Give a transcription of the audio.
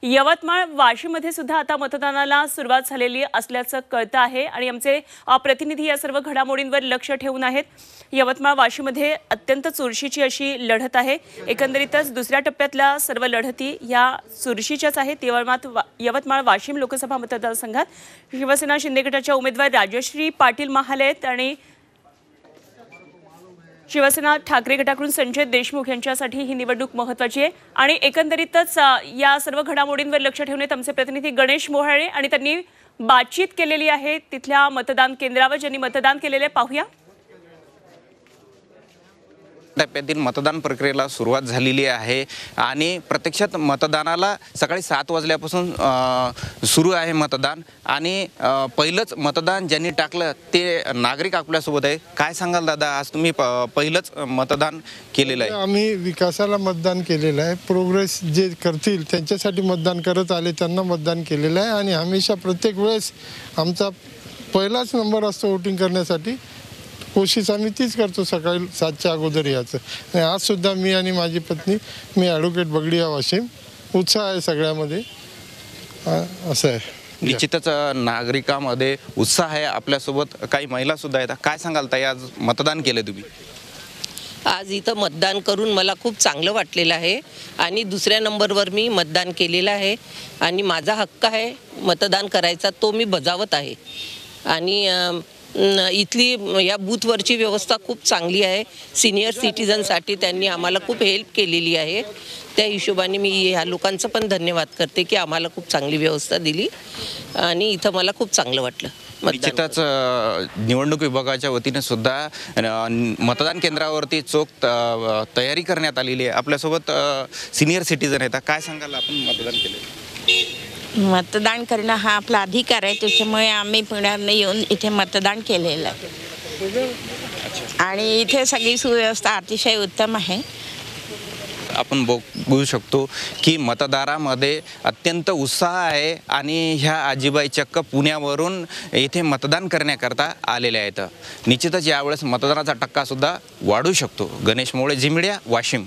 यवतमाळ वाशीमध्ये सुद्धा आता मतदानाला सुरुवात झालेली असल्याचं कळतं आहे आणि आमचे प्रतिनिधी या सर्व घडामोडींवर लक्ष ठेवून आहेत। यवतमाळ वाशीमध्ये अत्यंत चुरशीची अशी लढत आहे। एकंदरीतच दुसऱ्या टप्प्यातल्या सर्व लढती या चुरशीच्याच आहेत। यवतमाळ वाशिम लोकसभा मतदारसंघात शिवसेना शिंदे गटाच्या उमेदवार राजश्री पाटील महाले आहेत आणि शिवसेना ठाकरे गटाकडून संजय देशमुख यांच्यासाठी ही निवडणूक महत्त्वाची आहे आणि एकंदरीतच या सर्व घडामोडींवर लक्ष ठेवण्यात आमचे प्रतिनिधी गणेश मोहाळे आणि त्यांनी बातचीत केलेली आहे तिथल्या मतदान केंद्रावर ज्यांनी मतदान केलेले पाहूया। टप्प्यातील मतदान प्रक्रियेला सुरुवात झालेली आहे आणि प्रत्यक्षात मतदानाला सकाळी 7 वाजल्यापासून सुरू आहे मतदान आणि पहिलंच मतदान ज्यांनी टाकलं ते नागरिक आपल्यासोबत आहे। काय सांगाल दादा, आज तुम्ही पहिलंच मतदान केलेलं आहे? आम्ही विकासाला मतदान केलेलं आहे, प्रोग्रेस जे करतील त्यांच्यासाठी मतदान करत आले त्यांना मतदान केलेलं आहे आणि हमेशा प्रत्येक वेळेस आमचा पहिलाच नंबर असतो वोटिंग करण्यासाठी। कोशिश आम्ही तीच करतो सकाळी 7च्या अगोदर यायचं आणि आज सुद्धा मी आणि माझी पत्नी, मी ॲडव्होकेट बगडिया वाशिम, उत्साह आहे सगळ्यामध्ये असं आहे। निश्चितच नागरिकांमध्ये उत्साह आहे। आपल्यासोबत काही महिला सुद्धा आहेत। काय सांगाल ताई, आज मतदान केलं तुम्ही? आज इथं मतदान करून मला खूप चांगलं वाटलेलं आहे आणि दुसऱ्या नंबरवर मी मतदान केलेलं आहे आणि माझा हक्क आहे मतदान करायचा, तो मी बजावत आहे आणि इथली या बूथवरची व्यवस्था खूप चांगली आहे। सिनियर सिटीजनसाठी त्यांनी आम्हाला खूप हेल्प केलेली आहे। त्या हिशोबाने मी ह्या लोकांचं पण धन्यवाद करते की आम्हाला खूप चांगली व्यवस्था दिली आणि इथं मला खूप चांगलं वाटलं। निश्चितच निवडणूक विभागाच्या वतीने सुद्धा मतदान केंद्रावरती चोख तयारी करण्यात आलेली आहे। आपल्यासोबत सिनियर सिटीजन आहेत। काय सांगाल, आपण मतदान केले? मतदान करणं हा आपला अधिकार आहे, त्याच्यामुळे आम्ही पुण्याने येऊन इथे मतदान केलेलं आहे आणि इथे सगळी सुव्यवस्था अतिशय उत्तम आहे। आपण बघू शकतो की मतदारामध्ये अत्यंत उत्साह आहे आणि ह्या आजीबाई चक्क पुण्यावरून येथे मतदान करण्याकरता आलेल्या आहेत। निश्चितच यावेळेस मतदानाचा टक्का सुद्धा वाढू शकतो। गणेश मोळे, झी मीडिया, वाशिम।